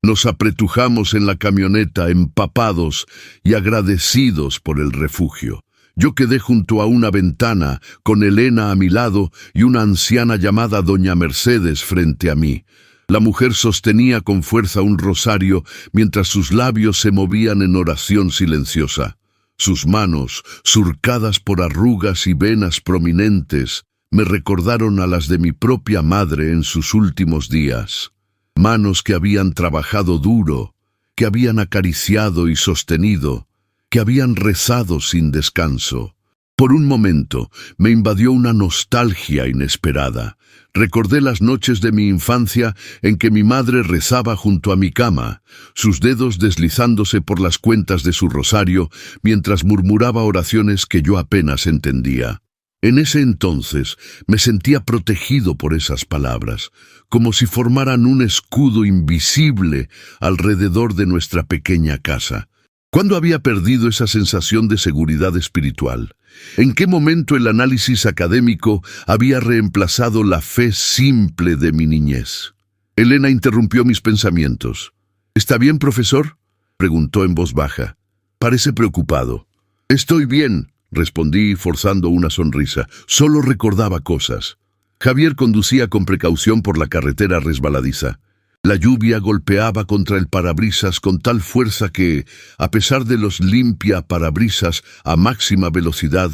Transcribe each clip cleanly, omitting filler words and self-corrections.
Nos apretujamos en la camioneta, empapados y agradecidos por el refugio. Yo quedé junto a una ventana, con Elena a mi lado y una anciana llamada Doña Mercedes frente a mí. La mujer sostenía con fuerza un rosario mientras sus labios se movían en oración silenciosa. Sus manos, surcadas por arrugas y venas prominentes, me recordaron a las de mi propia madre en sus últimos días. Manos que habían trabajado duro, que habían acariciado y sostenido, que habían rezado sin descanso. Por un momento me invadió una nostalgia inesperada. Recordé las noches de mi infancia en que mi madre rezaba junto a mi cama, sus dedos deslizándose por las cuentas de su rosario mientras murmuraba oraciones que yo apenas entendía. En ese entonces me sentía protegido por esas palabras, como si formaran un escudo invisible alrededor de nuestra pequeña casa. ¿Cuándo había perdido esa sensación de seguridad espiritual? ¿En qué momento el análisis académico había reemplazado la fe simple de mi niñez? Elena interrumpió mis pensamientos. ¿Está bien, profesor?, preguntó en voz baja. Parece preocupado. Estoy bien, respondí forzando una sonrisa. Solo recordaba cosas. Javier conducía con precaución por la carretera resbaladiza. La lluvia golpeaba contra el parabrisas con tal fuerza que, a pesar de los limpia parabrisas a máxima velocidad,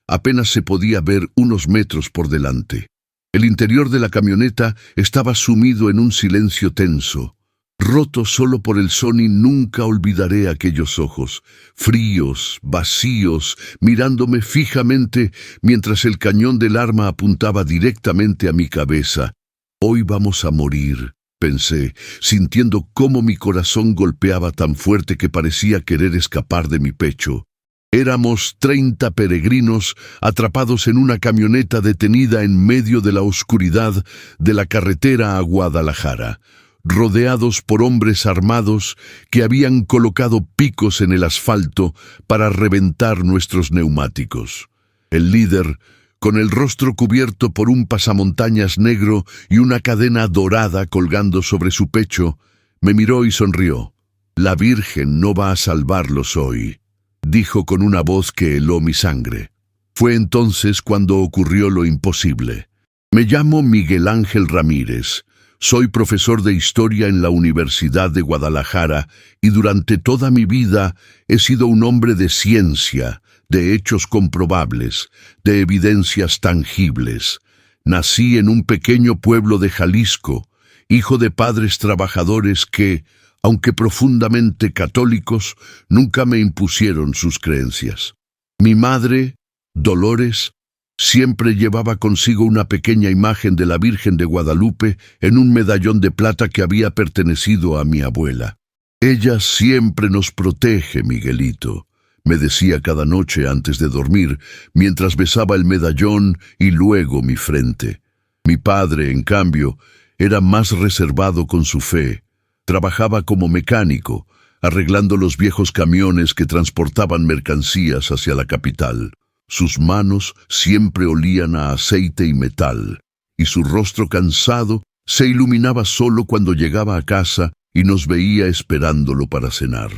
apenas se podía ver unos metros por delante. El interior de la camioneta estaba sumido en un silencio tenso. Roto solo por el son, y nunca olvidaré aquellos ojos, fríos, vacíos, mirándome fijamente mientras el cañón del arma apuntaba directamente a mi cabeza. Hoy vamos a morir, pensé, sintiendo cómo mi corazón golpeaba tan fuerte que parecía querer escapar de mi pecho. Éramos 30 peregrinos atrapados en una camioneta detenida en medio de la oscuridad de la carretera a Guadalajara, rodeados por hombres armados que habían colocado picos en el asfalto para reventar nuestros neumáticos. El líder, con el rostro cubierto por un pasamontañas negro y una cadena dorada colgando sobre su pecho, me miró y sonrió. «La Virgen no va a salvarlos hoy», dijo con una voz que heló mi sangre. Fue entonces cuando ocurrió lo imposible. Me llamo Miguel Ángel Ramírez. Soy profesor de Historia en la Universidad de Guadalajara y durante toda mi vida he sido un hombre de ciencia, de hechos comprobables, de evidencias tangibles. Nací en un pequeño pueblo de Jalisco, hijo de padres trabajadores que, aunque profundamente católicos, nunca me impusieron sus creencias. Mi madre, Dolores, siempre llevaba consigo una pequeña imagen de la Virgen de Guadalupe en un medallón de plata que había pertenecido a mi abuela. «Ella siempre nos protege, Miguelito», me decía cada noche antes de dormir, mientras besaba el medallón y luego mi frente. Mi padre, en cambio, era más reservado con su fe. Trabajaba como mecánico, arreglando los viejos camiones que transportaban mercancías hacia la capital. Sus manos siempre olían a aceite y metal, y su rostro cansado se iluminaba solo cuando llegaba a casa y nos veía esperándolo para cenar.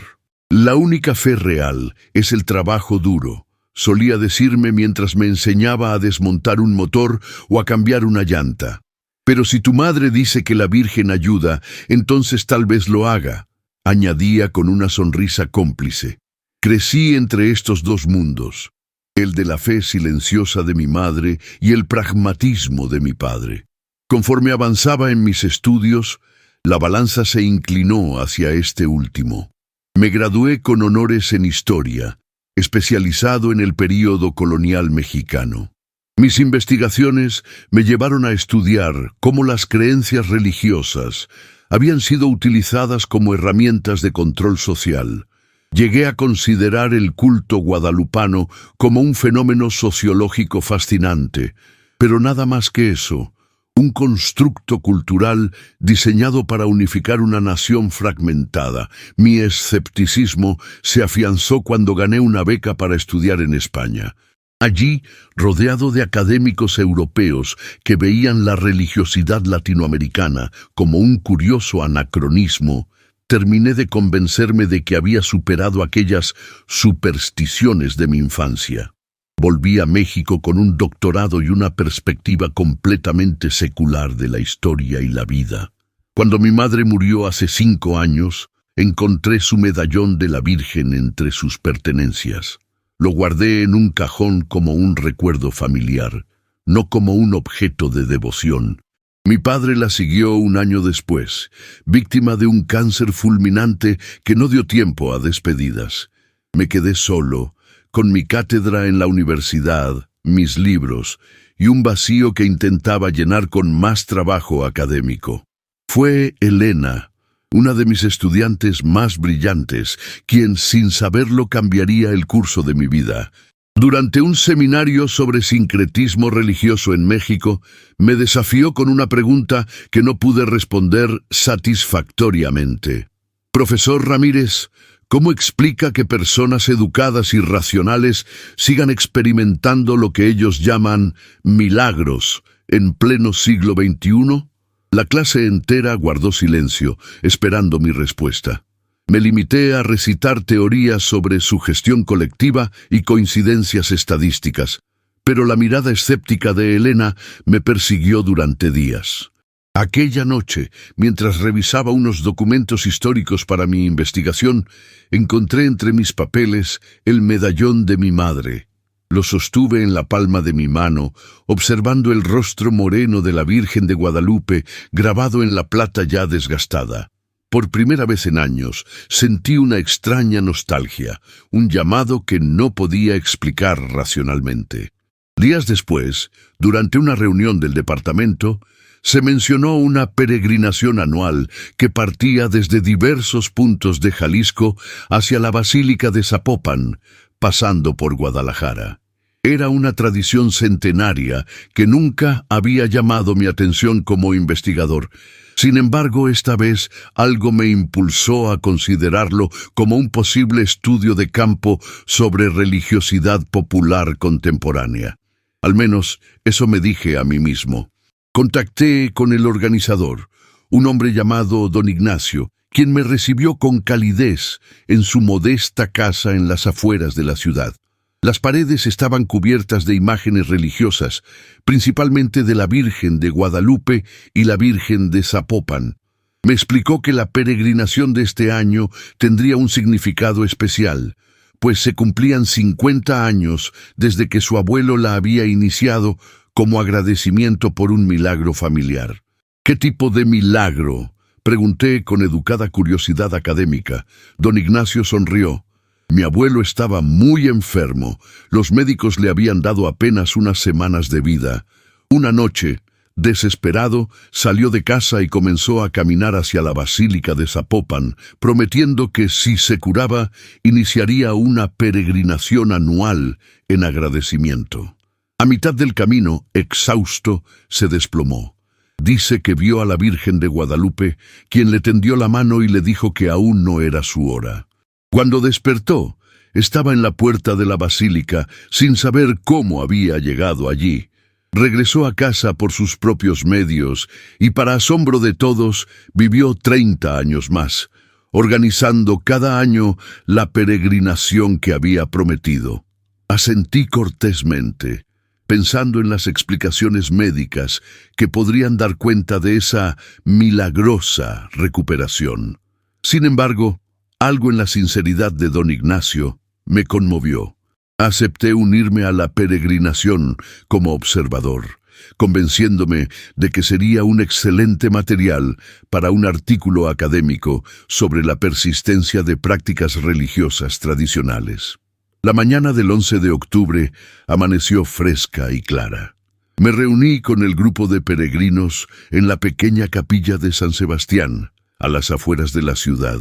«La única fe real es el trabajo duro», solía decirme mientras me enseñaba a desmontar un motor o a cambiar una llanta. «Pero si tu madre dice que la Virgen ayuda, entonces tal vez lo haga», añadía con una sonrisa cómplice. Crecí entre estos dos mundos, el de la fe silenciosa de mi madre y el pragmatismo de mi padre. Conforme avanzaba en mis estudios, la balanza se inclinó hacia este último. Me gradué con honores en Historia, especializado en el período colonial mexicano. Mis investigaciones me llevaron a estudiar cómo las creencias religiosas habían sido utilizadas como herramientas de control social. Llegué a considerar el culto guadalupano como un fenómeno sociológico fascinante, pero nada más que eso, un constructo cultural diseñado para unificar una nación fragmentada. Mi escepticismo se afianzó cuando gané una beca para estudiar en España. Allí, rodeado de académicos europeos que veían la religiosidad latinoamericana como un curioso anacronismo, terminé de convencerme de que había superado aquellas supersticiones de mi infancia. Volví a México con un doctorado y una perspectiva completamente secular de la historia y la vida. Cuando mi madre murió hace 5 años, encontré su medallón de la Virgen entre sus pertenencias. Lo guardé en un cajón como un recuerdo familiar, no como un objeto de devoción. Mi padre la siguió 1 año después, víctima de un cáncer fulminante que no dio tiempo a despedidas. Me quedé solo, con mi cátedra en la universidad, mis libros, y un vacío que intentaba llenar con más trabajo académico. Fue Elena, una de mis estudiantes más brillantes, quien sin saberlo cambiaría el curso de mi vida. Durante un seminario sobre sincretismo religioso en México, me desafió con una pregunta que no pude responder satisfactoriamente. Profesor Ramírez, ¿cómo explica que personas educadas y racionales sigan experimentando lo que ellos llaman milagros en pleno siglo XXI? La clase entera guardó silencio, esperando mi respuesta. Me limité a recitar teorías sobre sugestión colectiva y coincidencias estadísticas, pero la mirada escéptica de Elena me persiguió durante días. Aquella noche, mientras revisaba unos documentos históricos para mi investigación, encontré entre mis papeles el medallón de mi madre. Lo sostuve en la palma de mi mano, observando el rostro moreno de la Virgen de Guadalupe grabado en la plata ya desgastada. Por primera vez en años, sentí una extraña nostalgia, un llamado que no podía explicar racionalmente. Días después, durante una reunión del departamento, se mencionó una peregrinación anual que partía desde diversos puntos de Jalisco hacia la Basílica de Zapopan, pasando por Guadalajara. Era una tradición centenaria que nunca había llamado mi atención como investigador. Sin embargo, esta vez algo me impulsó a considerarlo como un posible estudio de campo sobre religiosidad popular contemporánea. Al menos eso me dije a mí mismo. Contacté con el organizador, un hombre llamado Don Ignacio, quien me recibió con calidez en su modesta casa en las afueras de la ciudad. Las paredes estaban cubiertas de imágenes religiosas, principalmente de la Virgen de Guadalupe y la Virgen de Zapopan. Me explicó que la peregrinación de este año tendría un significado especial, pues se cumplían 50 años desde que su abuelo la había iniciado como agradecimiento por un milagro familiar. ¿Qué tipo de milagro?, pregunté con educada curiosidad académica. Don Ignacio sonrió. Mi abuelo estaba muy enfermo. Los médicos le habían dado apenas unas semanas de vida. Una noche, desesperado, salió de casa y comenzó a caminar hacia la Basílica de Zapopan, prometiendo que si se curaba, iniciaría una peregrinación anual en agradecimiento. A mitad del camino, exhausto, se desplomó. Dice que vio a la Virgen de Guadalupe, quien le tendió la mano y le dijo que aún no era su hora. Cuando despertó, estaba en la puerta de la basílica, sin saber cómo había llegado allí. Regresó a casa por sus propios medios y, para asombro de todos, vivió 30 años más, organizando cada año la peregrinación que había prometido. Asentí cortésmente, pensando en las explicaciones médicas que podrían dar cuenta de esa milagrosa recuperación. Sin embargo, algo en la sinceridad de don Ignacio me conmovió. Acepté unirme a la peregrinación como observador, convenciéndome de que sería un excelente material para un artículo académico sobre la persistencia de prácticas religiosas tradicionales. La mañana del 11 de octubre amaneció fresca y clara. Me reuní con el grupo de peregrinos en la pequeña capilla de San Sebastián, a las afueras de la ciudad.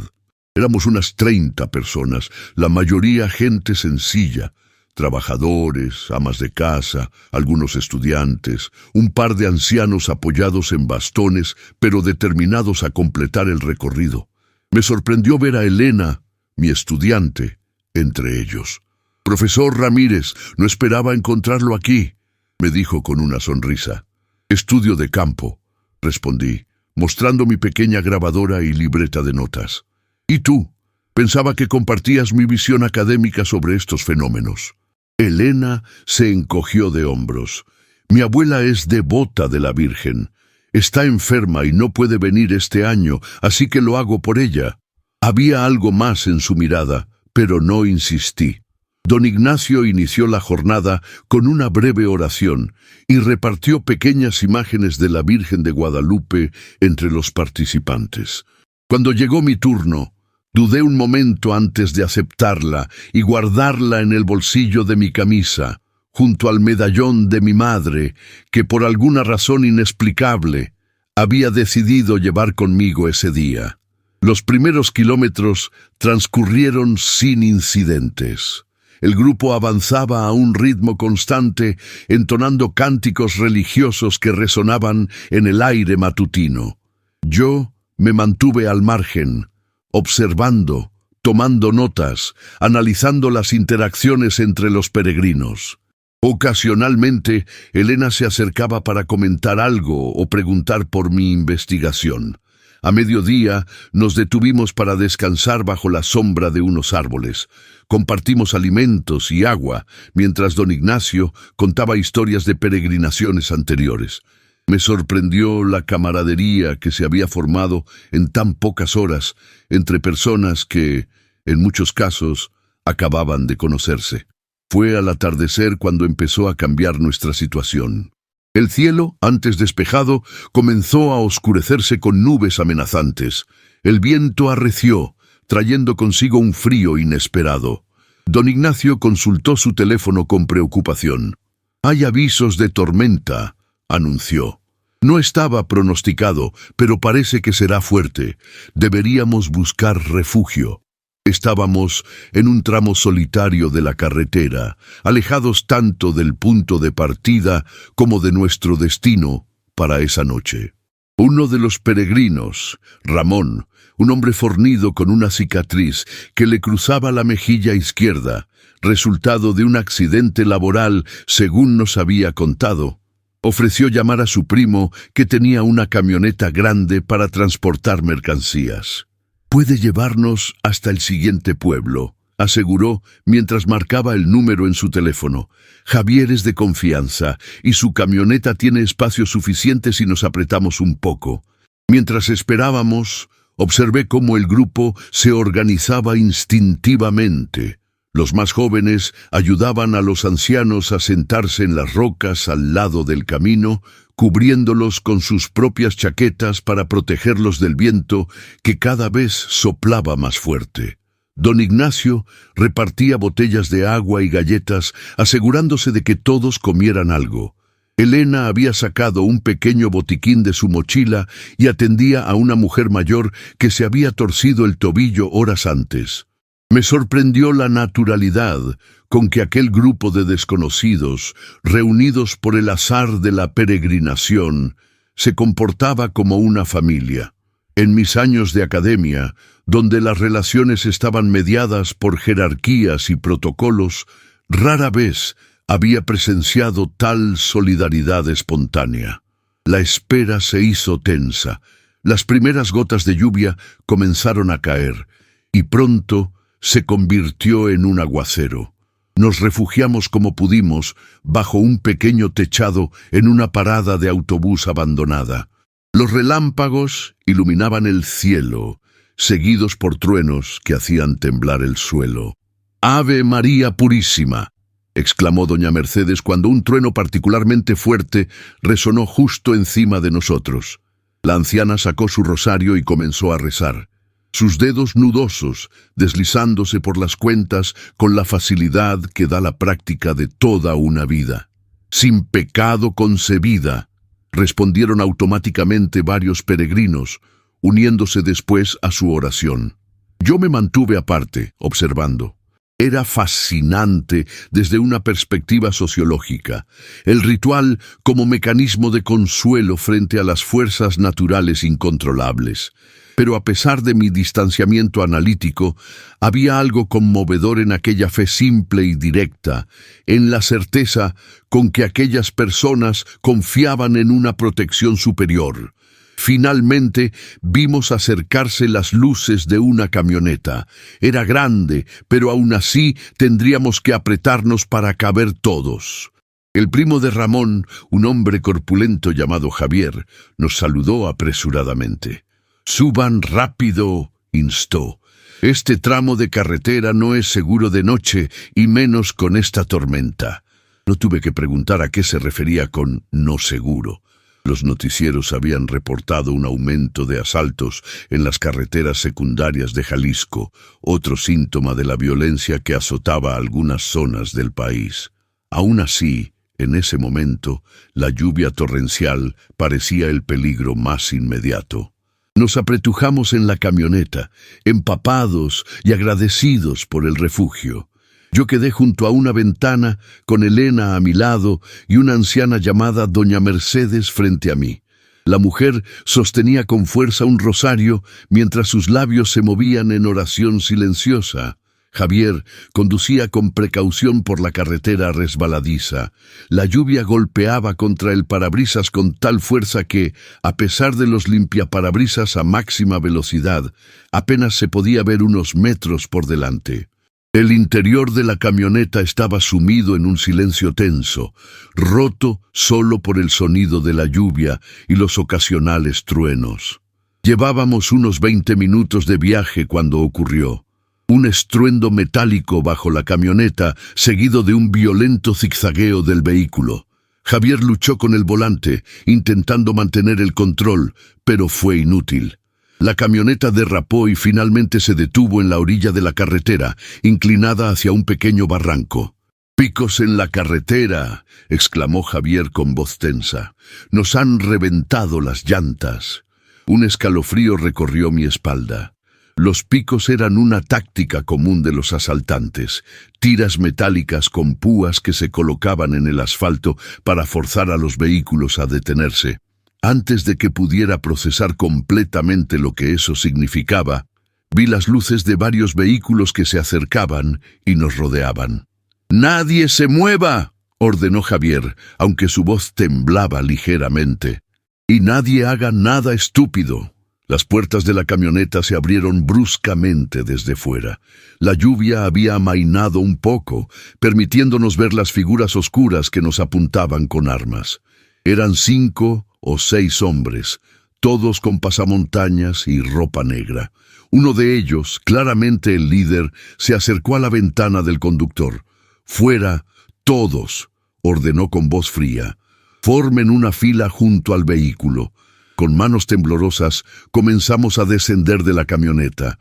Éramos unas 30 personas, la mayoría gente sencilla, trabajadores, amas de casa, algunos estudiantes, un par de ancianos apoyados en bastones, pero determinados a completar el recorrido. Me sorprendió ver a Elena, mi estudiante, entre ellos. «Profesor Ramírez, no esperaba encontrarlo aquí», me dijo con una sonrisa. «Estudio de campo», respondí, mostrando mi pequeña grabadora y libreta de notas. ¿Y tú? Pensaba que compartías mi visión académica sobre estos fenómenos. Elena se encogió de hombros. Mi abuela es devota de la Virgen. Está enferma y no puede venir este año, así que lo hago por ella. Había algo más en su mirada, pero no insistí. Don Ignacio inició la jornada con una breve oración y repartió pequeñas imágenes de la Virgen de Guadalupe entre los participantes. Cuando llegó mi turno, dudé un momento antes de aceptarla y guardarla en el bolsillo de mi camisa, junto al medallón de mi madre, que por alguna razón inexplicable había decidido llevar conmigo ese día. Los primeros kilómetros transcurrieron sin incidentes. El grupo avanzaba a un ritmo constante, entonando cánticos religiosos que resonaban en el aire matutino. Yo me mantuve al margen, observando, tomando notas, analizando las interacciones entre los peregrinos. Ocasionalmente, Elena se acercaba para comentar algo o preguntar por mi investigación. A mediodía nos detuvimos para descansar bajo la sombra de unos árboles. Compartimos alimentos y agua, mientras don Ignacio contaba historias de peregrinaciones anteriores. Me sorprendió la camaradería que se había formado en tan pocas horas entre personas que, en muchos casos, acababan de conocerse. Fue al atardecer cuando empezó a cambiar nuestra situación. El cielo, antes despejado, comenzó a oscurecerse con nubes amenazantes. El viento arreció, trayendo consigo un frío inesperado. Don Ignacio consultó su teléfono con preocupación. «Hay avisos de tormenta», anunció. «No estaba pronosticado, pero parece que será fuerte. Deberíamos buscar refugio». Estábamos en un tramo solitario de la carretera, alejados tanto del punto de partida como de nuestro destino para esa noche. Uno de los peregrinos, Ramón, un hombre fornido con una cicatriz que le cruzaba la mejilla izquierda, resultado de un accidente laboral, según nos había contado, ofreció llamar a su primo, que tenía una camioneta grande para transportar mercancías. «Puede llevarnos hasta el siguiente pueblo», aseguró mientras marcaba el número en su teléfono. «Javier es de confianza y su camioneta tiene espacio suficiente si nos apretamos un poco». Mientras esperábamos, observé cómo el grupo se organizaba instintivamente. Los más jóvenes ayudaban a los ancianos a sentarse en las rocas al lado del camino, cubriéndolos con sus propias chaquetas para protegerlos del viento que cada vez soplaba más fuerte. Don Ignacio repartía botellas de agua y galletas, asegurándose de que todos comieran algo. Elena había sacado un pequeño botiquín de su mochila y atendía a una mujer mayor que se había torcido el tobillo horas antes. Me sorprendió la naturalidad con que aquel grupo de desconocidos, reunidos por el azar de la peregrinación, se comportaba como una familia. En mis años de academia, donde las relaciones estaban mediadas por jerarquías y protocolos, rara vez había presenciado tal solidaridad espontánea. La espera se hizo tensa. Las primeras gotas de lluvia comenzaron a caer, y pronto se convirtió en un aguacero. Nos refugiamos como pudimos bajo un pequeño techado en una parada de autobús abandonada. Los relámpagos iluminaban el cielo, seguidos por truenos que hacían temblar el suelo. «¡Ave María Purísima!», exclamó doña Mercedes cuando un trueno particularmente fuerte resonó justo encima de nosotros. La anciana sacó su rosario y comenzó a rezar. Sus dedos nudosos, deslizándose por las cuentas con la facilidad que da la práctica de toda una vida. «Sin pecado concebida», respondieron automáticamente varios peregrinos, uniéndose después a su oración. Yo me mantuve aparte, observando. Era fascinante desde una perspectiva sociológica, el ritual como mecanismo de consuelo frente a las fuerzas naturales incontrolables. Pero a pesar de mi distanciamiento analítico, había algo conmovedor en aquella fe simple y directa, en la certeza con que aquellas personas confiaban en una protección superior. Finalmente vimos acercarse las luces de una camioneta. Era grande, pero aún así tendríamos que apretarnos para caber todos. El primo de Ramón, un hombre corpulento llamado Javier, nos saludó apresuradamente. «Suban rápido», instó. «Este tramo de carretera no es seguro de noche, y menos con esta tormenta». No tuve que preguntar a qué se refería con «no seguro». Los noticieros habían reportado un aumento de asaltos en las carreteras secundarias de Jalisco, otro síntoma de la violencia que azotaba algunas zonas del país. Aún así, en ese momento, la lluvia torrencial parecía el peligro más inmediato. Nos apretujamos en la camioneta, empapados y agradecidos por el refugio. Yo quedé junto a una ventana con Elena a mi lado y una anciana llamada Doña Mercedes frente a mí. La mujer sostenía con fuerza un rosario mientras sus labios se movían en oración silenciosa. Javier conducía con precaución por la carretera resbaladiza. La lluvia golpeaba contra el parabrisas con tal fuerza que, a pesar de los limpiaparabrisas a máxima velocidad, apenas se podía ver unos metros por delante. El interior de la camioneta estaba sumido en un silencio tenso, roto solo por el sonido de la lluvia y los ocasionales truenos. Llevábamos unos 20 minutos de viaje cuando ocurrió. Un estruendo metálico bajo la camioneta, seguido de un violento zigzagueo del vehículo. Javier luchó con el volante, intentando mantener el control, pero fue inútil. La camioneta derrapó y finalmente se detuvo en la orilla de la carretera, inclinada hacia un pequeño barranco. «¡Picos en la carretera!», exclamó Javier con voz tensa. «Nos han reventado las llantas». Un escalofrío recorrió mi espalda. Los picos eran una táctica común de los asaltantes, tiras metálicas con púas que se colocaban en el asfalto para forzar a los vehículos a detenerse. Antes de que pudiera procesar completamente lo que eso significaba, vi las luces de varios vehículos que se acercaban y nos rodeaban. «¡Nadie se mueva!», ordenó Javier, aunque su voz temblaba ligeramente. «Y nadie haga nada estúpido». Las puertas de la camioneta se abrieron bruscamente desde fuera. La lluvia había amainado un poco, permitiéndonos ver las figuras oscuras que nos apuntaban con armas. Eran 5 o 6 hombres, todos con pasamontañas y ropa negra. Uno de ellos, claramente el líder, se acercó a la ventana del conductor. «Fuera, todos», ordenó con voz fría. «Formen una fila junto al vehículo». Con manos temblorosas, comenzamos a descender de la camioneta.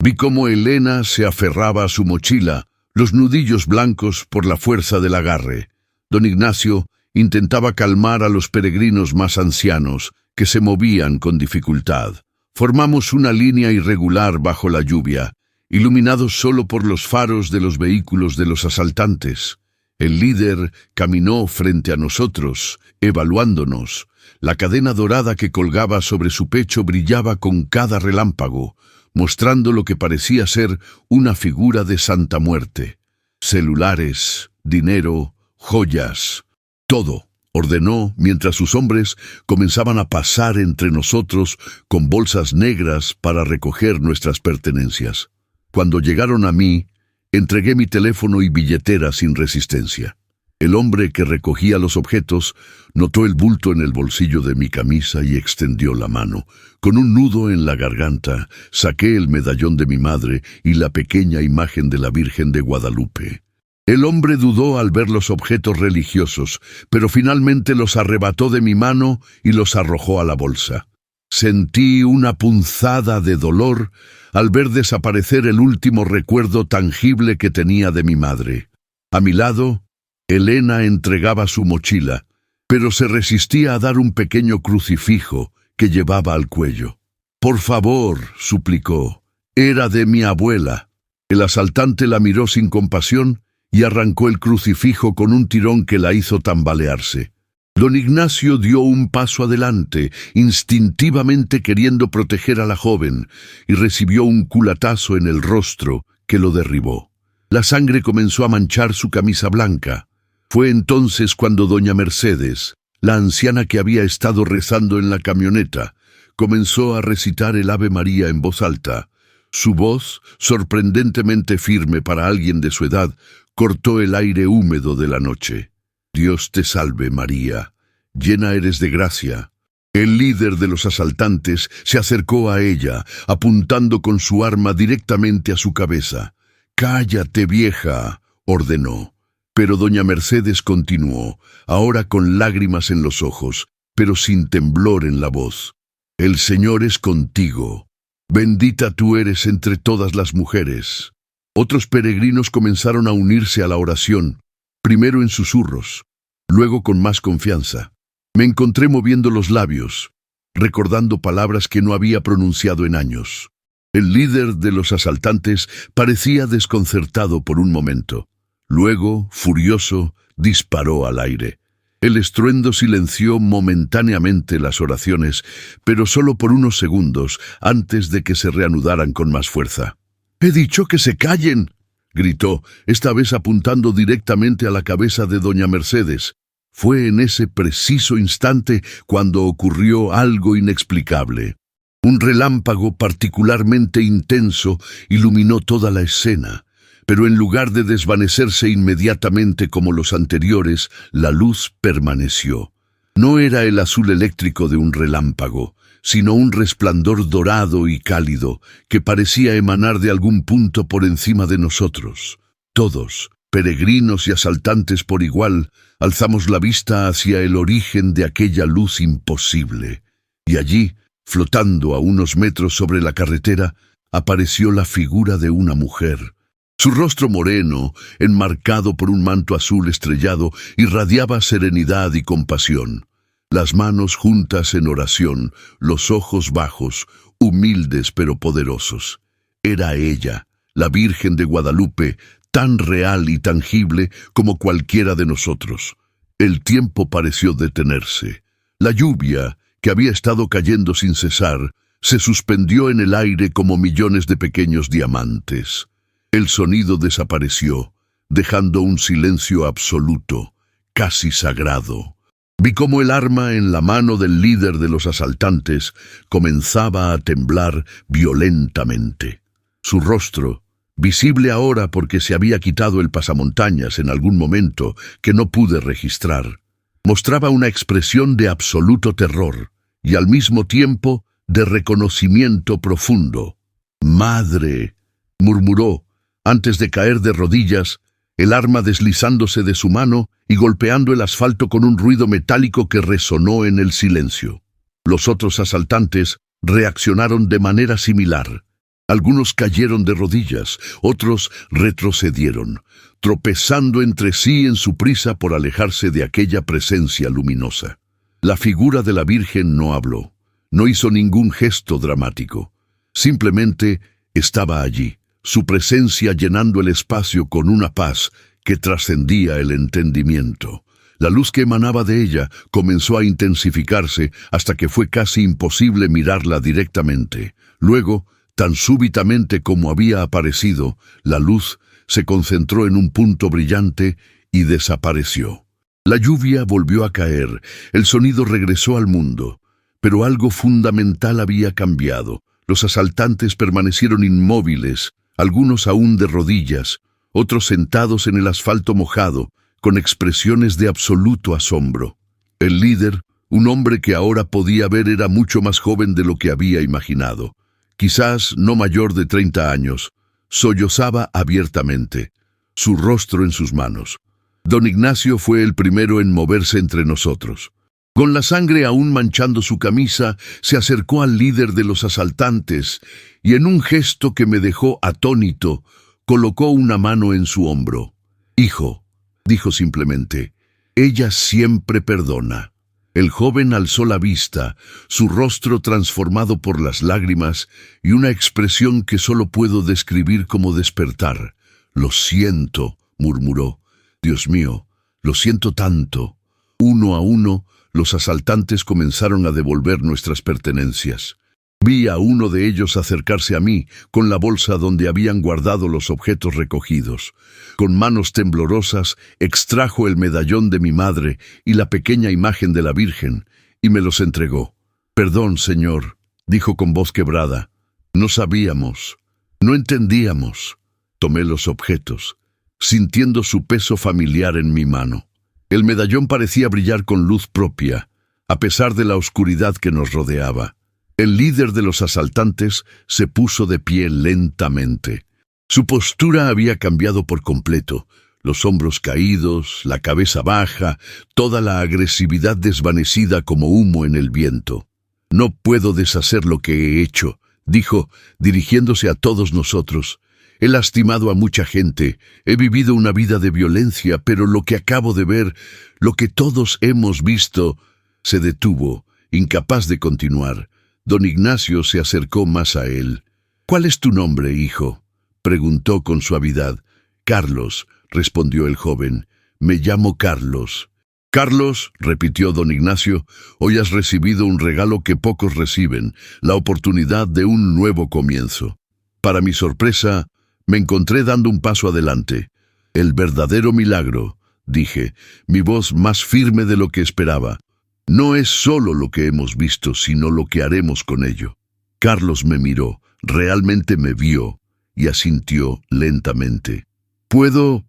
Vi cómo Elena se aferraba a su mochila, los nudillos blancos por la fuerza del agarre. Don Ignacio intentaba calmar a los peregrinos más ancianos, que se movían con dificultad. Formamos una línea irregular bajo la lluvia, iluminados solo por los faros de los vehículos de los asaltantes. El líder caminó frente a nosotros, evaluándonos. La cadena dorada que colgaba sobre su pecho brillaba con cada relámpago, mostrando lo que parecía ser una figura de Santa Muerte. «Celulares, dinero, joyas, todo», ordenó mientras sus hombres comenzaban a pasar entre nosotros con bolsas negras para recoger nuestras pertenencias. Cuando llegaron a mí, entregué mi teléfono y billetera sin resistencia. El hombre que recogía los objetos notó el bulto en el bolsillo de mi camisa y extendió la mano. Con un nudo en la garganta, saqué el medallón de mi madre y la pequeña imagen de la Virgen de Guadalupe. El hombre dudó al ver los objetos religiosos, pero finalmente los arrebató de mi mano y los arrojó a la bolsa. Sentí una punzada de dolor al ver desaparecer el último recuerdo tangible que tenía de mi madre. A mi lado, Elena entregaba su mochila, pero se resistía a dar un pequeño crucifijo que llevaba al cuello. «Por favor», suplicó, «era de mi abuela». El asaltante la miró sin compasión y arrancó el crucifijo con un tirón que la hizo tambalearse. Don Ignacio dio un paso adelante, instintivamente queriendo proteger a la joven, y recibió un culatazo en el rostro que lo derribó. La sangre comenzó a manchar su camisa blanca. Fue entonces cuando doña Mercedes, la anciana que había estado rezando en la camioneta, comenzó a recitar el Ave María en voz alta. Su voz, sorprendentemente firme para alguien de su edad, cortó el aire húmedo de la noche. Dios te salve, María, llena eres de gracia. El líder de los asaltantes se acercó a ella, apuntando con su arma directamente a su cabeza. «Cállate, vieja», ordenó. Pero doña Mercedes continuó, ahora con lágrimas en los ojos, pero sin temblor en la voz. «El Señor es contigo. Bendita tú eres entre todas las mujeres». Otros peregrinos comenzaron a unirse a la oración, primero en susurros, luego con más confianza. Me encontré moviendo los labios, recordando palabras que no había pronunciado en años. El líder de los asaltantes parecía desconcertado por un momento. Luego, furioso, disparó al aire. El estruendo silenció momentáneamente las oraciones, pero solo por unos segundos antes de que se reanudaran con más fuerza. «¡He dicho que se callen!», gritó, esta vez apuntando directamente a la cabeza de doña Mercedes. Fue en ese preciso instante cuando ocurrió algo inexplicable. Un relámpago particularmente intenso iluminó toda la escena, pero en lugar de desvanecerse inmediatamente como los anteriores, la luz permaneció. No era el azul eléctrico de un relámpago, sino un resplandor dorado y cálido que parecía emanar de algún punto por encima de nosotros. Todos, peregrinos y asaltantes por igual, alzamos la vista hacia el origen de aquella luz imposible. Y allí, flotando a unos metros sobre la carretera, apareció la figura de una mujer. Su rostro moreno, enmarcado por un manto azul estrellado, irradiaba serenidad y compasión. Las manos juntas en oración, los ojos bajos, humildes pero poderosos. Era ella, la Virgen de Guadalupe, tan real y tangible como cualquiera de nosotros. El tiempo pareció detenerse. La lluvia, que había estado cayendo sin cesar, se suspendió en el aire como millones de pequeños diamantes. El sonido desapareció, dejando un silencio absoluto, casi sagrado. Vi cómo el arma en la mano del líder de los asaltantes comenzaba a temblar violentamente. Su rostro, visible ahora porque se había quitado el pasamontañas en algún momento que no pude registrar, mostraba una expresión de absoluto terror y al mismo tiempo de reconocimiento profundo. «Madre», murmuró, antes de caer de rodillas, el arma deslizándose de su mano y golpeando el asfalto con un ruido metálico que resonó en el silencio. Los otros asaltantes reaccionaron de manera similar. Algunos cayeron de rodillas, otros retrocedieron, tropezando entre sí en su prisa por alejarse de aquella presencia luminosa. La figura de la Virgen no habló, no hizo ningún gesto dramático. Simplemente estaba allí, su presencia llenando el espacio con una paz que trascendía el entendimiento. La luz que emanaba de ella comenzó a intensificarse hasta que fue casi imposible mirarla directamente. Luego, tan súbitamente como había aparecido, la luz se concentró en un punto brillante y desapareció. La lluvia volvió a caer, el sonido regresó al mundo, pero algo fundamental había cambiado. Los asaltantes permanecieron inmóviles, algunos aún de rodillas, otros sentados en el asfalto mojado, con expresiones de absoluto asombro. El líder, un hombre que ahora podía ver, era mucho más joven de lo que había imaginado. Quizás no mayor de 30 años, sollozaba abiertamente, su rostro en sus manos. Don Ignacio fue el primero en moverse entre nosotros. Con la sangre aún manchando su camisa, se acercó al líder de los asaltantes y en un gesto que me dejó atónito, colocó una mano en su hombro. «Hijo», dijo simplemente, «ella siempre perdona». El joven alzó la vista, su rostro transformado por las lágrimas y una expresión que solo puedo describir como despertar. «Lo siento», murmuró. «Dios mío, lo siento tanto». Uno a uno, los asaltantes comenzaron a devolver nuestras pertenencias. Vi a uno de ellos acercarse a mí con la bolsa donde habían guardado los objetos recogidos. Con manos temblorosas extrajo el medallón de mi madre y la pequeña imagen de la Virgen y me los entregó. «Perdón, señor», dijo con voz quebrada. No sabíamos, no entendíamos. Tomé los objetos, sintiendo su peso familiar en mi mano. El medallón parecía brillar con luz propia, a pesar de la oscuridad que nos rodeaba. El líder de los asaltantes se puso de pie lentamente. Su postura había cambiado por completo. Los hombros caídos, la cabeza baja, toda la agresividad desvanecida como humo en el viento. «No puedo deshacer lo que he hecho», dijo, dirigiéndose a todos nosotros. «He lastimado a mucha gente, he vivido una vida de violencia, pero lo que acabo de ver, lo que todos hemos visto...» Se detuvo, incapaz de continuar. Don Ignacio se acercó más a él. «¿Cuál es tu nombre, hijo?», preguntó con suavidad. «Carlos», respondió el joven. «Me llamo Carlos». «Carlos», repitió don Ignacio, «hoy has recibido un regalo que pocos reciben, la oportunidad de un nuevo comienzo». Para mi sorpresa, me encontré dando un paso adelante. «El verdadero milagro», dije, mi voz más firme de lo que esperaba. «No es solo lo que hemos visto, sino lo que haremos con ello». Carlos me miró, realmente me vio, y asintió lentamente. ¿Puedo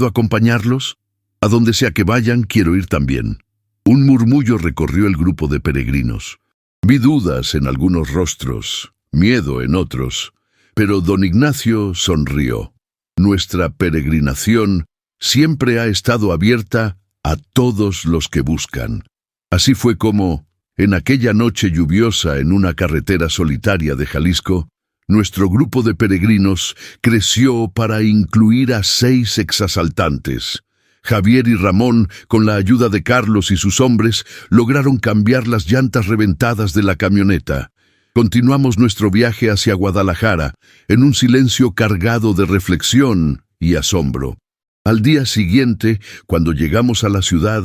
acompañarlos? A donde sea que vayan, quiero ir también». Un murmullo recorrió el grupo de peregrinos. Vi dudas en algunos rostros, miedo en otros, pero don Ignacio sonrió. Nuestra peregrinación siempre ha estado abierta a todos los que buscan. Así fue como, en aquella noche lluviosa en una carretera solitaria de Jalisco, nuestro grupo de peregrinos creció para incluir a 6 exasaltantes. Javier y Ramón, con la ayuda de Carlos y sus hombres, lograron cambiar las llantas reventadas de la camioneta. Continuamos nuestro viaje hacia Guadalajara, en un silencio cargado de reflexión y asombro. Al día siguiente, cuando llegamos a la ciudad,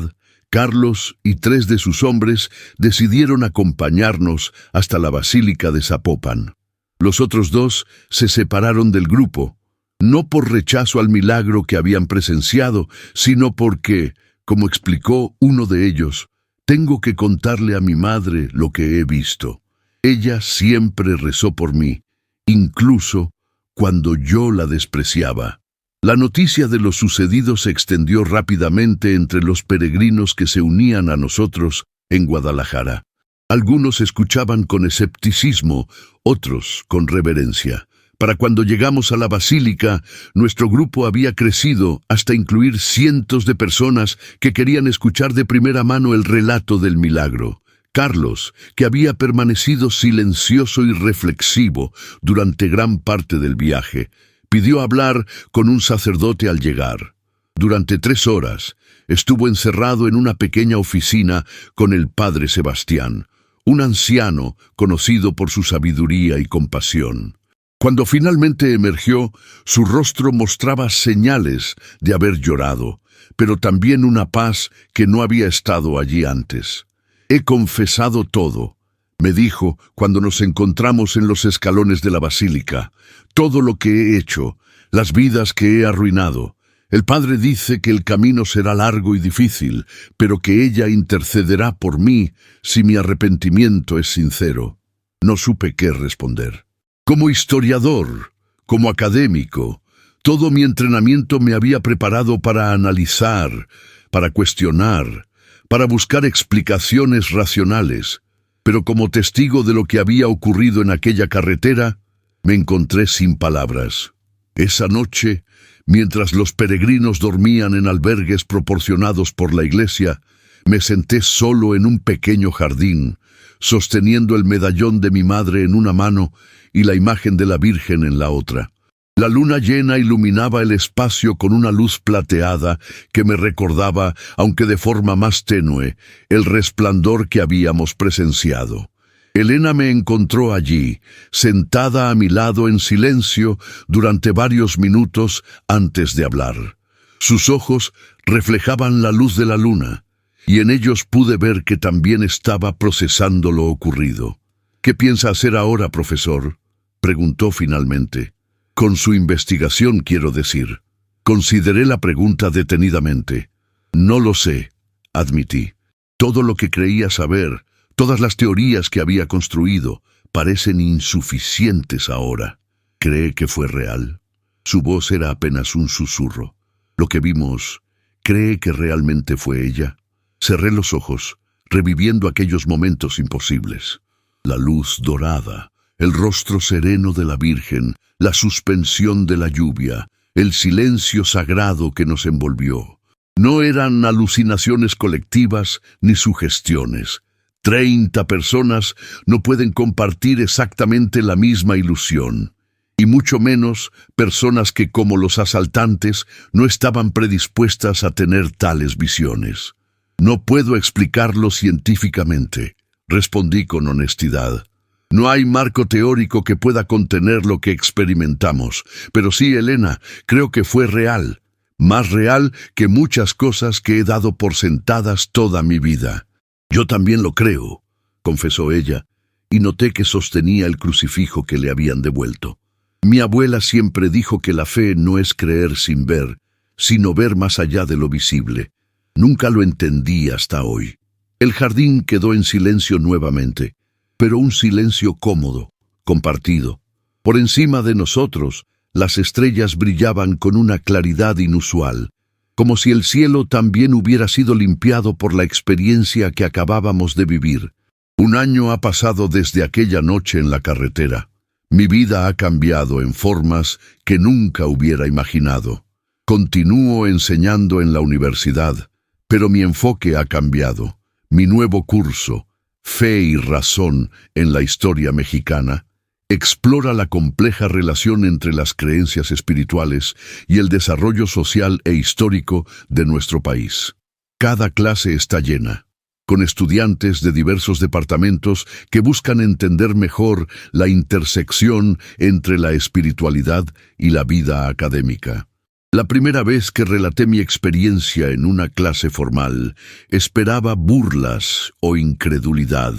Carlos y 3 de sus hombres decidieron acompañarnos hasta la Basílica de Zapopan. Los otros 2 se separaron del grupo, no por rechazo al milagro que habían presenciado, sino porque, como explicó uno de ellos, «tengo que contarle a mi madre lo que he visto. Ella siempre rezó por mí, incluso cuando yo la despreciaba». La noticia de lo sucedido se extendió rápidamente entre los peregrinos que se unían a nosotros en Guadalajara. Algunos escuchaban con escepticismo, otros con reverencia. Para cuando llegamos a la basílica, nuestro grupo había crecido hasta incluir cientos de personas que querían escuchar de primera mano el relato del milagro. Carlos, que había permanecido silencioso y reflexivo durante gran parte del viaje, pidió hablar con un sacerdote al llegar. Durante 3 horas, estuvo encerrado en una pequeña oficina con el padre Sebastián, un anciano conocido por su sabiduría y compasión. Cuando finalmente emergió, su rostro mostraba señales de haber llorado, pero también una paz que no había estado allí antes. «He confesado todo», me dijo cuando nos encontramos en los escalones de la basílica, «todo lo que he hecho, las vidas que he arruinado. El Padre dice que el camino será largo y difícil, pero que ella intercederá por mí si mi arrepentimiento es sincero». No supe qué responder. Como historiador, como académico, todo mi entrenamiento me había preparado para analizar, para cuestionar, para buscar explicaciones racionales. Pero como testigo de lo que había ocurrido en aquella carretera, me encontré sin palabras. Esa noche, mientras los peregrinos dormían en albergues proporcionados por la iglesia, me senté solo en un pequeño jardín, sosteniendo el medallón de mi madre en una mano y la imagen de la Virgen en la otra. La luna llena iluminaba el espacio con una luz plateada que me recordaba, aunque de forma más tenue, el resplandor que habíamos presenciado. Elena me encontró allí, sentada a mi lado en silencio durante varios minutos antes de hablar. Sus ojos reflejaban la luz de la luna, y en ellos pude ver que también estaba procesando lo ocurrido. «¿Qué piensa hacer ahora, profesor?», preguntó finalmente. «Con su investigación, quiero decir». Consideré la pregunta detenidamente. «No lo sé», admití. Todo lo que creía saber, todas las teorías que había construido, parecen insuficientes ahora. ¿Cree que fue real? Su voz era apenas un susurro. Lo que vimos, ¿cree que realmente fue ella? Cerré los ojos, reviviendo aquellos momentos imposibles. La luz dorada, el rostro sereno de la Virgen, la suspensión de la lluvia, el silencio sagrado que nos envolvió. No eran alucinaciones colectivas ni sugestiones. 30 personas no pueden compartir exactamente la misma ilusión, y mucho menos personas que, como los asaltantes, no estaban predispuestas a tener tales visiones. No puedo explicarlo científicamente, respondí con honestidad. No hay marco teórico que pueda contener lo que experimentamos, pero sí, Elena, creo que fue real, más real que muchas cosas que he dado por sentadas toda mi vida. Yo también lo creo, confesó ella, y noté que sostenía el crucifijo que le habían devuelto. Mi abuela siempre dijo que la fe no es creer sin ver, sino ver más allá de lo visible. Nunca lo entendí hasta hoy. El jardín quedó en silencio nuevamente, pero un silencio cómodo, compartido. Por encima de nosotros, las estrellas brillaban con una claridad inusual, como si el cielo también hubiera sido limpiado por la experiencia que acabábamos de vivir. Un año ha pasado desde aquella noche en la carretera. Mi vida ha cambiado en formas que nunca hubiera imaginado. Continúo enseñando en la universidad, pero mi enfoque ha cambiado. Mi nuevo curso, Fe y Razón en la Historia Mexicana, explora la compleja relación entre las creencias espirituales y el desarrollo social e histórico de nuestro país. Cada clase está llena, con estudiantes de diversos departamentos que buscan entender mejor la intersección entre la espiritualidad y la vida académica. La primera vez que relaté mi experiencia en una clase formal, esperaba burlas o incredulidad.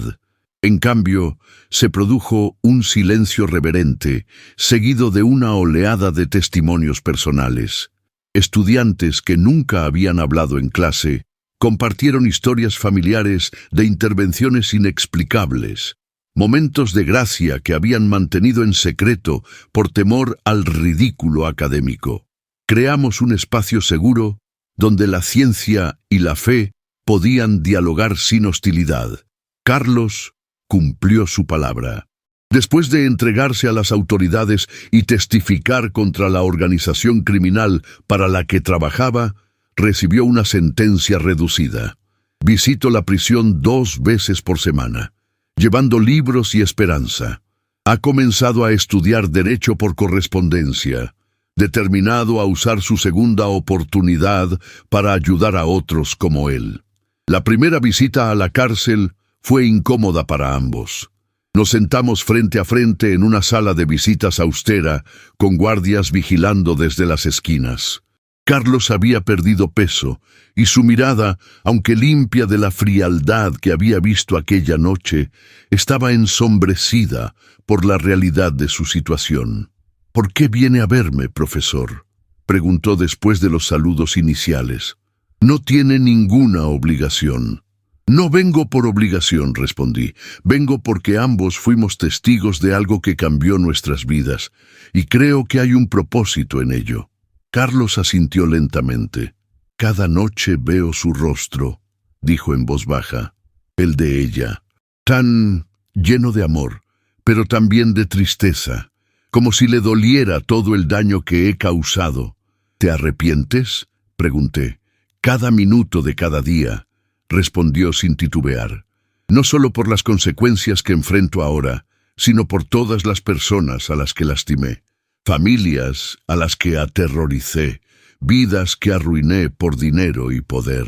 En cambio, se produjo un silencio reverente, seguido de una oleada de testimonios personales. Estudiantes que nunca habían hablado en clase, compartieron historias familiares de intervenciones inexplicables, momentos de gracia que habían mantenido en secreto por temor al ridículo académico. Creamos un espacio seguro donde la ciencia y la fe podían dialogar sin hostilidad. Carlos cumplió su palabra. Después de entregarse a las autoridades y testificar contra la organización criminal para la que trabajaba, recibió una sentencia reducida. Visito la prisión 2 veces por semana, llevando libros y esperanza. Ha comenzado a estudiar Derecho por correspondencia, determinado a usar su segunda oportunidad para ayudar a otros como él. La primera visita a la cárcel fue incómoda para ambos. Nos sentamos frente a frente en una sala de visitas austera, con guardias vigilando desde las esquinas. Carlos había perdido peso, y su mirada, aunque limpia de la frialdad que había visto aquella noche, estaba ensombrecida por la realidad de su situación. «¿Por qué viene a verme, profesor?», preguntó después de los saludos iniciales. «No tiene ninguna obligación». «No vengo por obligación», respondí. «Vengo porque ambos fuimos testigos de algo que cambió nuestras vidas, y creo que hay un propósito en ello». Carlos asintió lentamente. «Cada noche veo su rostro», dijo en voz baja, «el de ella, tan lleno de amor, pero también de tristeza, como si le doliera todo el daño que he causado». «¿Te arrepientes?», pregunté. «Cada minuto de cada día», respondió sin titubear. «No solo por las consecuencias que enfrento ahora, sino por todas las personas a las que lastimé, familias a las que aterroricé, vidas que arruiné por dinero y poder».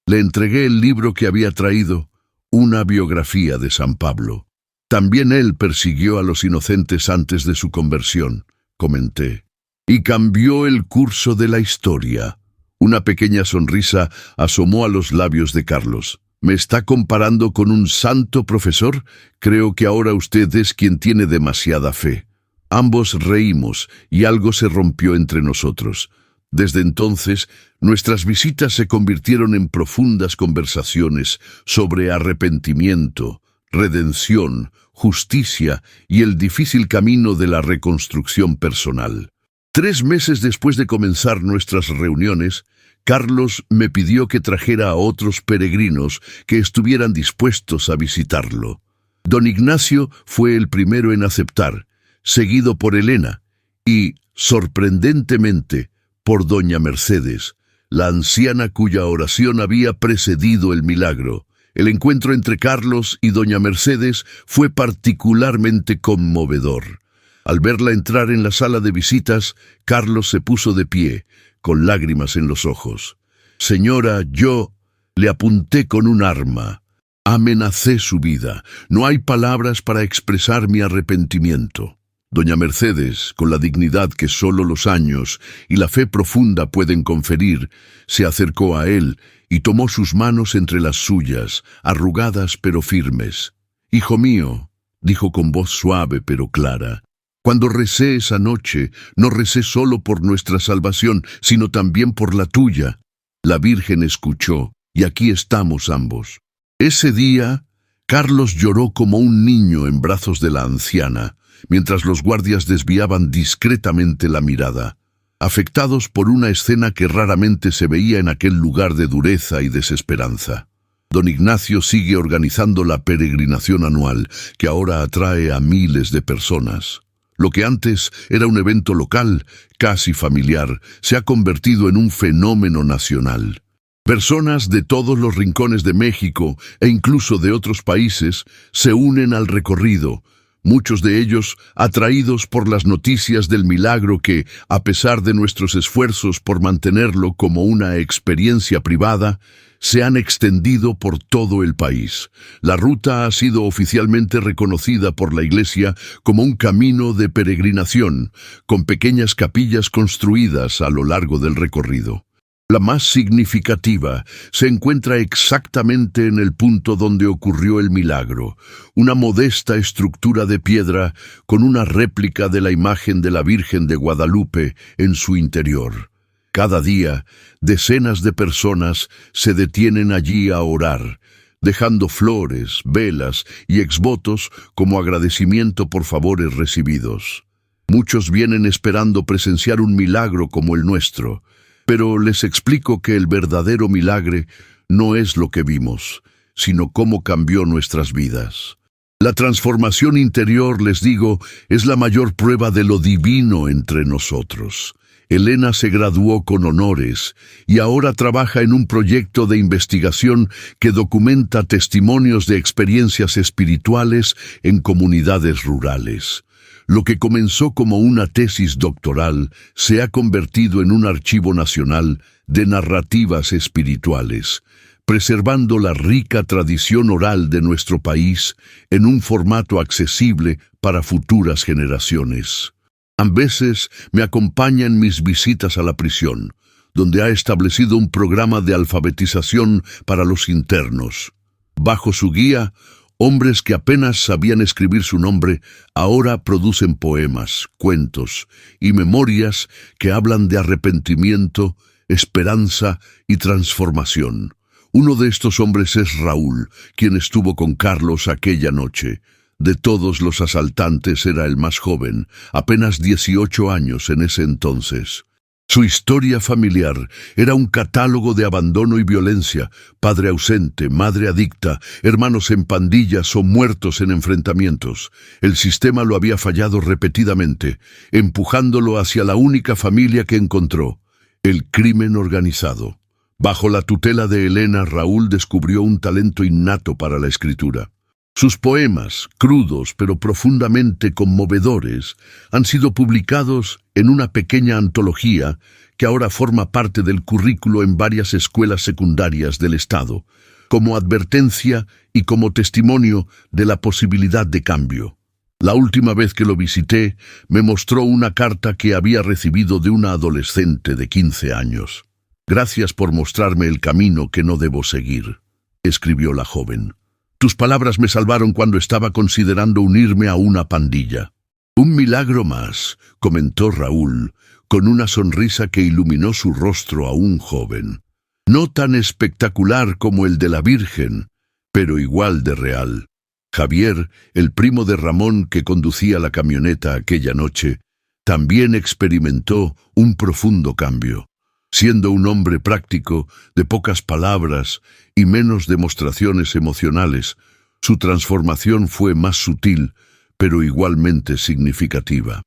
Le entregué el libro que había traído, una biografía de San Pablo. «También él persiguió a los inocentes antes de su conversión», comenté, «y cambió el curso de la historia». Una pequeña sonrisa asomó a los labios de Carlos. «¿Me está comparando con un santo, profesor? Creo que ahora usted es quien tiene demasiada fe». Ambos reímos y algo se rompió entre nosotros. Desde entonces, nuestras visitas se convirtieron en profundas conversaciones sobre arrepentimiento, redención, justicia y el difícil camino de la reconstrucción personal. 3 meses después de comenzar nuestras reuniones, Carlos me pidió que trajera a otros peregrinos que estuvieran dispuestos a visitarlo. Don Ignacio fue el primero en aceptar, seguido por Elena y, sorprendentemente, por doña Mercedes, la anciana cuya oración había precedido el milagro. El encuentro entre Carlos y doña Mercedes fue particularmente conmovedor. Al verla entrar en la sala de visitas, Carlos se puso de pie, con lágrimas en los ojos. «Señora, yo le apunté con un arma. Amenacé su vida. No hay palabras para expresar mi arrepentimiento». Doña Mercedes, con la dignidad que solo los años y la fe profunda pueden conferir, se acercó a él y tomó sus manos entre las suyas, arrugadas pero firmes. «Hijo mío», dijo con voz suave pero clara, «cuando recé esa noche, no recé solo por nuestra salvación, sino también por la tuya. La Virgen escuchó, y aquí estamos ambos». Ese día, Carlos lloró como un niño en brazos de la anciana, mientras los guardias desviaban discretamente la mirada, afectados por una escena que raramente se veía en aquel lugar de dureza y desesperanza. Don Ignacio sigue organizando la peregrinación anual, que ahora atrae a miles de personas. Lo que antes era un evento local, casi familiar, se ha convertido en un fenómeno nacional. Personas de todos los rincones de México e incluso de otros países se unen al recorrido, muchos de ellos atraídos por las noticias del milagro que, a pesar de nuestros esfuerzos por mantenerlo como una experiencia privada, se han extendido por todo el país. La ruta ha sido oficialmente reconocida por la Iglesia como un camino de peregrinación, con pequeñas capillas construidas a lo largo del recorrido. La más significativa se encuentra exactamente en el punto donde ocurrió el milagro, una modesta estructura de piedra con una réplica de la imagen de la Virgen de Guadalupe en su interior. Cada día, decenas de personas se detienen allí a orar, dejando flores, velas y exvotos como agradecimiento por favores recibidos. Muchos vienen esperando presenciar un milagro como el nuestro, pero les explico que el verdadero milagro no es lo que vimos, sino cómo cambió nuestras vidas. La transformación interior, les digo, es la mayor prueba de lo divino entre nosotros. Elena se graduó con honores y ahora trabaja en un proyecto de investigación que documenta testimonios de experiencias espirituales en comunidades rurales. Lo que comenzó como una tesis doctoral se ha convertido en un archivo nacional de narrativas espirituales, preservando la rica tradición oral de nuestro país en un formato accesible para futuras generaciones. A veces me acompaña en mis visitas a la prisión, donde ha establecido un programa de alfabetización para los internos. Bajo su guía, hombres que apenas sabían escribir su nombre ahora producen poemas, cuentos y memorias que hablan de arrepentimiento, esperanza y transformación. Uno de estos hombres es Raúl, quien estuvo con Carlos aquella noche. De todos los asaltantes era el más joven, apenas 18 años en ese entonces. Su historia familiar era un catálogo de abandono y violencia, padre ausente, madre adicta, hermanos en pandillas o muertos en enfrentamientos. El sistema lo había fallado repetidamente, empujándolo hacia la única familia que encontró, el crimen organizado. Bajo la tutela de Elena, Raúl descubrió un talento innato para la escritura. Sus poemas, crudos pero profundamente conmovedores, han sido publicados en una pequeña antología que ahora forma parte del currículo en varias escuelas secundarias del estado, como advertencia y como testimonio de la posibilidad de cambio. La última vez que lo visité, me mostró una carta que había recibido de una adolescente de 15 años. «Gracias por mostrarme el camino que no debo seguir», escribió la joven. «Tus palabras me salvaron cuando estaba considerando unirme a una pandilla». «Un milagro más», comentó Raúl, con una sonrisa que iluminó su rostro aún joven. «No tan espectacular como el de la Virgen, pero igual de real». Javier, el primo de Ramón que conducía la camioneta aquella noche, también experimentó un profundo cambio. Siendo un hombre práctico, de pocas palabras y menos demostraciones emocionales, su transformación fue más sutil, pero igualmente significativa.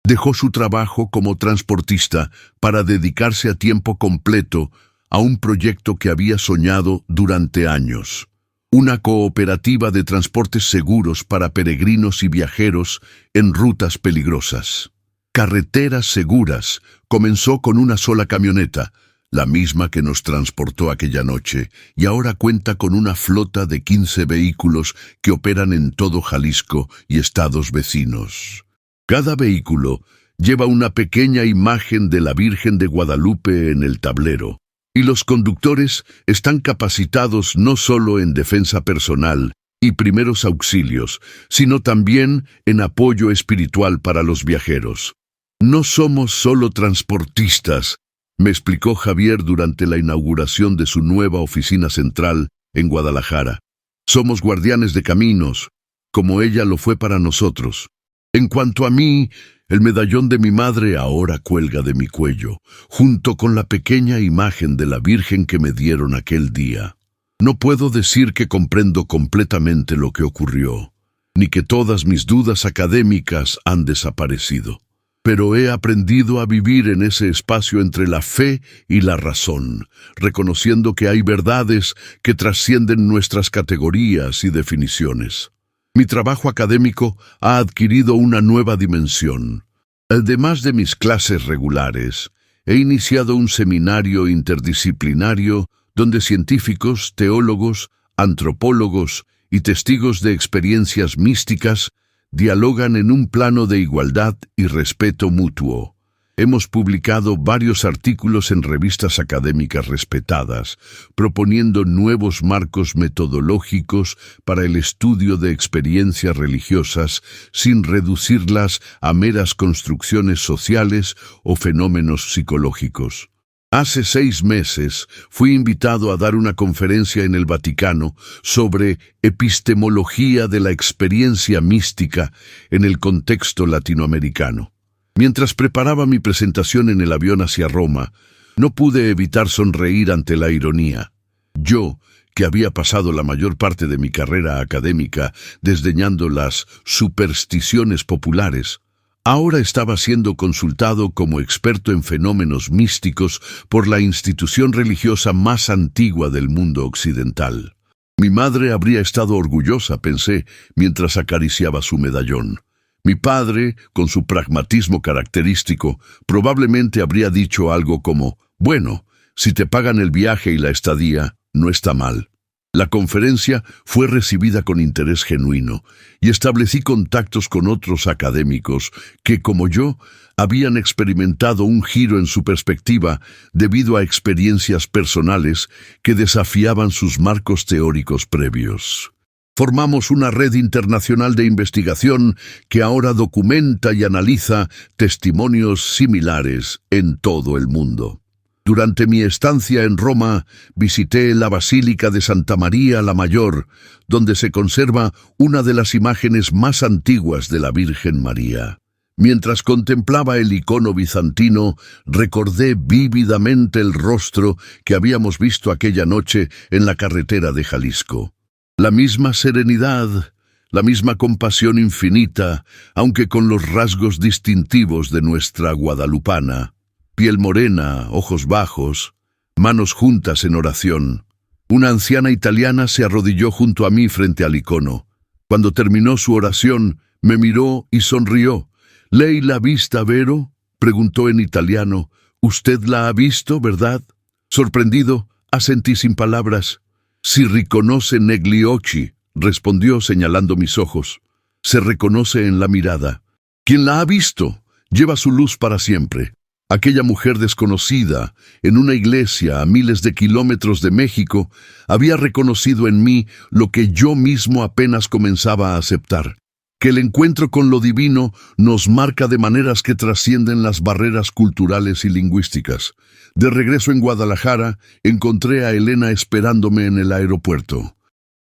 Dejó su trabajo como transportista para dedicarse a tiempo completo a un proyecto que había soñado durante años. Una cooperativa de transportes seguros para peregrinos y viajeros en rutas peligrosas. Carreteras Seguras comenzó con una sola camioneta, la misma que nos transportó aquella noche, y ahora cuenta con una flota de 15 vehículos que operan en todo Jalisco y estados vecinos. Cada vehículo lleva una pequeña imagen de la Virgen de Guadalupe en el tablero, y los conductores están capacitados no solo en defensa personal y primeros auxilios, sino también en apoyo espiritual para los viajeros. No somos solo transportistas, me explicó Javier durante la inauguración de su nueva oficina central en Guadalajara. Somos guardianes de caminos, como ella lo fue para nosotros. En cuanto a mí, el medallón de mi madre ahora cuelga de mi cuello, junto con la pequeña imagen de la Virgen que me dieron aquel día. No puedo decir que comprendo completamente lo que ocurrió, ni que todas mis dudas académicas han desaparecido. Pero he aprendido a vivir en ese espacio entre la fe y la razón, reconociendo que hay verdades que trascienden nuestras categorías y definiciones. Mi trabajo académico ha adquirido una nueva dimensión. Además de mis clases regulares, he iniciado un seminario interdisciplinario donde científicos, teólogos, antropólogos y testigos de experiencias místicas dialogan en un plano de igualdad y respeto mutuo. Hemos publicado varios artículos en revistas académicas respetadas, proponiendo nuevos marcos metodológicos para el estudio de experiencias religiosas sin reducirlas a meras construcciones sociales o fenómenos psicológicos. Hace 6 meses fui invitado a dar una conferencia en el Vaticano sobre epistemología de la experiencia mística en el contexto latinoamericano. Mientras preparaba mi presentación en el avión hacia Roma, no pude evitar sonreír ante la ironía. Yo, que había pasado la mayor parte de mi carrera académica desdeñando las supersticiones populares, ahora estaba siendo consultado como experto en fenómenos místicos por la institución religiosa más antigua del mundo occidental. Mi madre habría estado orgullosa, pensé, mientras acariciaba su medallón. Mi padre, con su pragmatismo característico, probablemente habría dicho algo como, bueno, si te pagan el viaje y la estadía, no está mal. La conferencia fue recibida con interés genuino y establecí contactos con otros académicos que, como yo, habían experimentado un giro en su perspectiva debido a experiencias personales que desafiaban sus marcos teóricos previos. Formamos una red internacional de investigación que ahora documenta y analiza testimonios similares en todo el mundo. Durante mi estancia en Roma, visité la Basílica de Santa María la Mayor, donde se conserva una de las imágenes más antiguas de la Virgen María. Mientras contemplaba el icono bizantino, recordé vívidamente el rostro que habíamos visto aquella noche en la carretera de Jalisco. La misma serenidad, la misma compasión infinita, aunque con los rasgos distintivos de nuestra guadalupana. Piel morena, ojos bajos, manos juntas en oración. Una anciana italiana se arrodilló junto a mí frente al icono. Cuando terminó su oración, me miró y sonrió. «¿Lei l'ha vista, vero?», preguntó en italiano. «Usted la ha visto, ¿verdad?». Sorprendido, asentí sin palabras. «Si riconoce negli occhi», respondió señalando mis ojos. «Se reconoce en la mirada. Quien la ha visto lleva su luz para siempre». Aquella mujer desconocida, en una iglesia a miles de kilómetros de México, había reconocido en mí lo que yo mismo apenas comenzaba a aceptar, que el encuentro con lo divino nos marca de maneras que trascienden las barreras culturales y lingüísticas. De regreso en Guadalajara, encontré a Elena esperándome en el aeropuerto.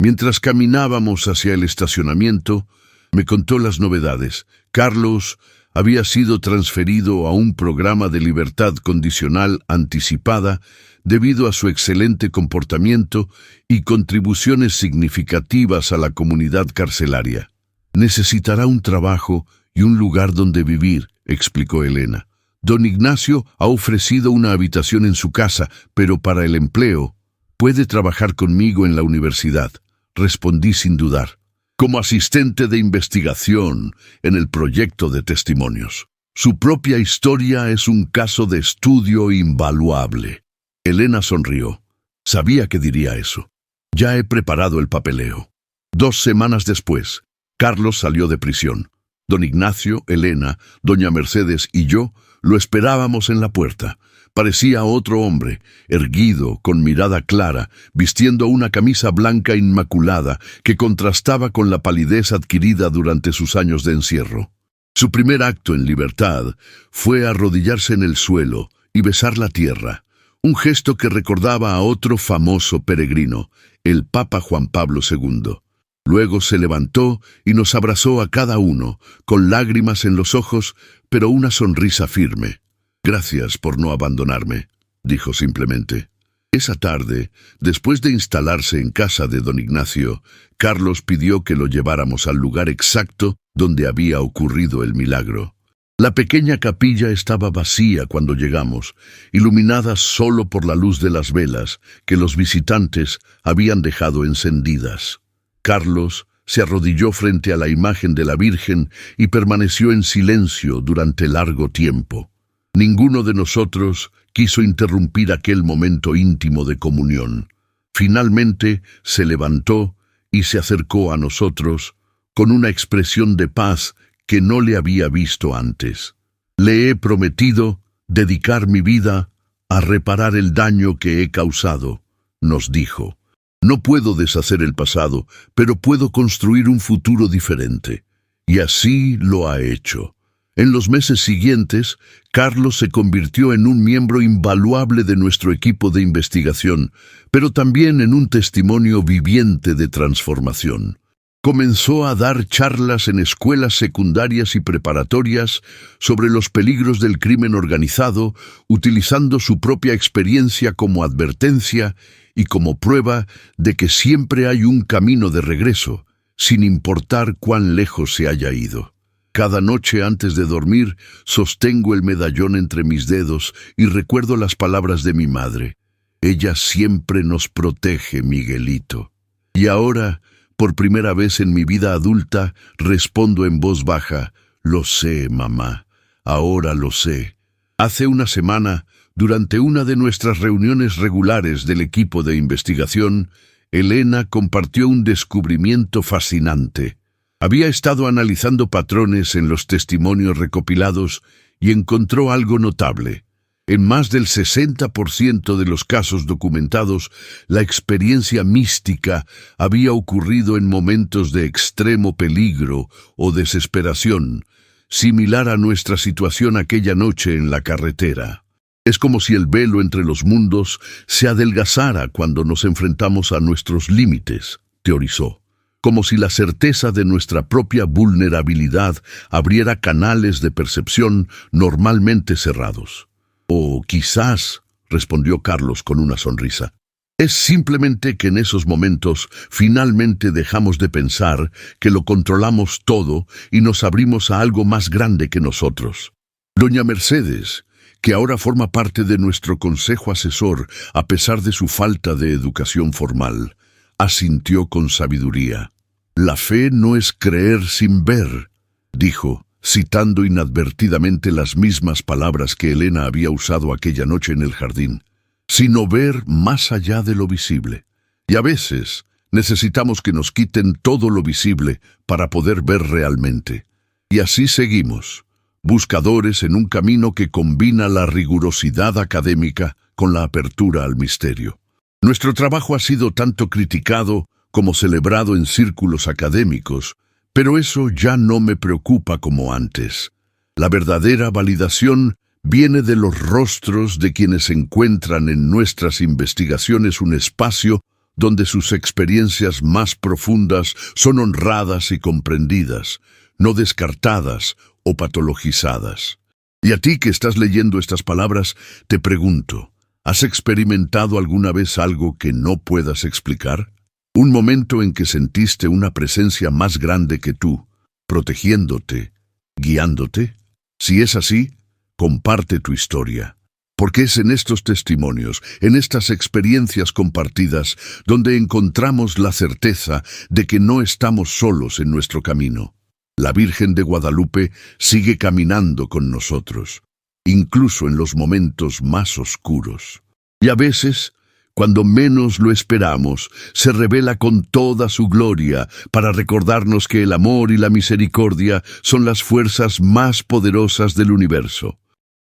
Mientras caminábamos hacia el estacionamiento, me contó las novedades. Carlos había sido transferido a un programa de libertad condicional anticipada debido a su excelente comportamiento y contribuciones significativas a la comunidad carcelaria. Necesitará un trabajo y un lugar donde vivir, explicó Elena. Don Ignacio ha ofrecido una habitación en su casa, pero para el empleo puede trabajar conmigo en la universidad, respondí sin dudar, como asistente de investigación en el proyecto de testimonios. Su propia historia es un caso de estudio invaluable. Elena sonrió. Sabía que diría eso. Ya he preparado el papeleo. 2 semanas después, Carlos salió de prisión. Don Ignacio, Elena, doña Mercedes y yo lo esperábamos en la puerta. Parecía otro hombre, erguido, con mirada clara, vistiendo una camisa blanca inmaculada que contrastaba con la palidez adquirida durante sus años de encierro. Su primer acto en libertad fue arrodillarse en el suelo y besar la tierra, un gesto que recordaba a otro famoso peregrino, el Papa Juan Pablo II. Luego se levantó y nos abrazó a cada uno, con lágrimas en los ojos, pero una sonrisa firme. «Gracias por no abandonarme», dijo simplemente. Esa tarde, después de instalarse en casa de don Ignacio, Carlos pidió que lo lleváramos al lugar exacto donde había ocurrido el milagro. La pequeña capilla estaba vacía cuando llegamos, iluminada solo por la luz de las velas que los visitantes habían dejado encendidas. Carlos se arrodilló frente a la imagen de la Virgen y permaneció en silencio durante largo tiempo. Ninguno de nosotros quiso interrumpir aquel momento íntimo de comunión. Finalmente se levantó y se acercó a nosotros con una expresión de paz que no le había visto antes. «Le he prometido dedicar mi vida a reparar el daño que he causado», nos dijo. «No puedo deshacer el pasado, pero puedo construir un futuro diferente». Y así lo ha hecho. En los meses siguientes, Carlos se convirtió en un miembro invaluable de nuestro equipo de investigación, pero también en un testimonio viviente de transformación. Comenzó a dar charlas en escuelas secundarias y preparatorias sobre los peligros del crimen organizado, utilizando su propia experiencia como advertencia y como prueba de que siempre hay un camino de regreso, sin importar cuán lejos se haya ido. Cada noche antes de dormir, sostengo el medallón entre mis dedos y recuerdo las palabras de mi madre. Ella siempre nos protege, Miguelito. Y ahora, por primera vez en mi vida adulta, respondo en voz baja, «Lo sé, mamá, ahora lo sé». Hace una semana, durante una de nuestras reuniones regulares del equipo de investigación, Elena compartió un descubrimiento fascinante. Había estado analizando patrones en los testimonios recopilados y encontró algo notable. En más del 60% de los casos documentados, la experiencia mística había ocurrido en momentos de extremo peligro o desesperación, similar a nuestra situación aquella noche en la carretera. Es como si el velo entre los mundos se adelgazara cuando nos enfrentamos a nuestros límites, teorizó. Como si la certeza de nuestra propia vulnerabilidad abriera canales de percepción normalmente cerrados. «O quizás», respondió Carlos con una sonrisa, «es simplemente que en esos momentos finalmente dejamos de pensar que lo controlamos todo y nos abrimos a algo más grande que nosotros». Doña Mercedes, que ahora forma parte de nuestro consejo asesor a pesar de su falta de educación formal, asintió con sabiduría. «La fe no es creer sin ver», dijo, citando inadvertidamente las mismas palabras que Elena había usado aquella noche en el jardín, «sino ver más allá de lo visible. Y a veces necesitamos que nos quiten todo lo visible para poder ver realmente». Y así seguimos, buscadores en un camino que combina la rigurosidad académica con la apertura al misterio. Nuestro trabajo ha sido tanto criticado como celebrado en círculos académicos, pero eso ya no me preocupa como antes. La verdadera validación viene de los rostros de quienes encuentran en nuestras investigaciones un espacio donde sus experiencias más profundas son honradas y comprendidas, no descartadas o patologizadas. Y a ti que estás leyendo estas palabras, te pregunto, ¿has experimentado alguna vez algo que no puedas explicar? Un momento en que sentiste una presencia más grande que tú, protegiéndote, guiándote. Si es así, comparte tu historia. Porque es en estos testimonios, en estas experiencias compartidas, donde encontramos la certeza de que no estamos solos en nuestro camino. La Virgen de Guadalupe sigue caminando con nosotros, incluso en los momentos más oscuros. Y a veces, cuando menos lo esperamos, se revela con toda su gloria para recordarnos que el amor y la misericordia son las fuerzas más poderosas del universo.